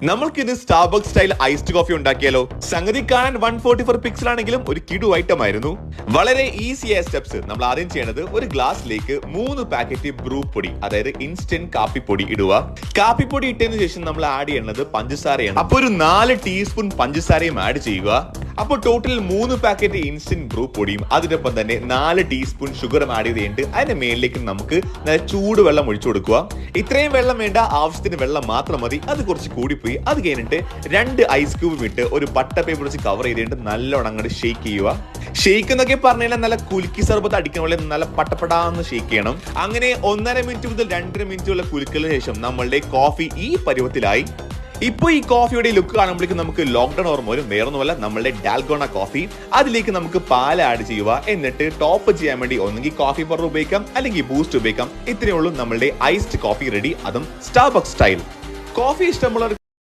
നമ്മൾക്ക് ഇത് Starbucks style iced coffee ഉണ്ടാക്കിയാലോ? സംഗതി കാണാൻ 144 പിക്സൽ ആണെങ്കിലും ഒരു കിടു ഐറ്റം ആയിരുന്നു. വളരെ ഈസിയായ സ്റ്റെപ്സ്. നമ്മൾ ആദ്യം ചെയ്യേണ്ടത് ഒരു ഗ്ലാസ്സിലേക്ക് 3 പാക്കറ്റ് ബ്രൂ പൊടി, അതായത് ഇൻസ്റ്റന്റ് കാപ്പിപ്പൊടി ഇടുക. കാപ്പിപ്പൊടി ഇട്ടതിനു ശേഷം നമ്മൾ ആഡ് ചെയ്യേണ്ടത് പഞ്ചസാരയാണ്. അപ്പോൾ ഒരു 4 ടീസ്പൂൺ പഞ്ചസാരയും ആഡ് ചെയ്യുക. അപ്പോൾ ടോട്ടൽ 3 പാക്കറ്റ് ഇൻസ്റ്റന്റ് ബ്രൂ പൊടിയും അതിനൊപ്പം തന്നെ 4 ടീസ്പൂൺ ഷുഗറും ആഡ് ചെയ്തിട്ട് അതിന്റെ മേലിലേക്ക് നമുക്ക് നല്ല ചൂടുവെള്ളം ഒഴിച്ചു കൊടുക്കുക. ഇത്രയും വെള്ളം വേണ്ട, ആവശ്യത്തിന് വെള്ളം മാത്രം മതി. അത് കുറച്ച് കൂടിപ്പോയി. അത് കഴിഞ്ഞിട്ട് 2 ഐസ് ക്യൂബ് ഇട്ട് ഒരു ബട്ടർ പേപ്പർ വെച്ച് കവർ ചെയ്തിട്ട് നല്ലോണം അങ്ങോട്ട് ഷേക്ക് ചെയ്യുക. ഷേക്ക് എന്നൊക്കെ പറഞ്ഞു കഴിഞ്ഞാൽ നല്ല കുലുക്കി സർബത്ത് അടിക്കുന്ന പോലെ നല്ല പട്ടപ്പെടാന്ന് ഷേക്ക് ചെയ്യണം. അങ്ങനെ 1.5 മിനിറ്റ് മുതൽ 2.5 മിനിറ്റുള്ള കുലുക്കലിന് ശേഷം നമ്മളുടെ കോഫി ഈ പരുവത്തിലായി. ഇപ്പൊ ഈ കോഫിയുടെ ലുക്ക് കാണുമ്പോഴേക്കും നമുക്ക് ലോക്ക്ഡൌൺ ഓർമ്മ വരും. വേറൊന്നുമല്ല, നമ്മളുടെ ഡാൽഗോണ കോഫി. അതിലേക്ക് നമുക്ക് പാൽ ആഡ് ചെയ്യുക. എന്നിട്ട് ടോപ്പ് ചെയ്യാൻ വേണ്ടി ഒന്നെങ്കിൽ കോഫി പൗഡർ ഉപയോഗിക്കാം, അല്ലെങ്കിൽ ബൂസ്റ്റ് ഉപയോഗിക്കാം. ഇത്രയേ ഉള്ളൂ നമ്മളുടെ ഐസ്ഡ് കോഫി റെഡി, അതും സ്റ്റാർബക്സ് സ്റ്റൈൽ. കോഫി ഇഷ്ടമുള്ള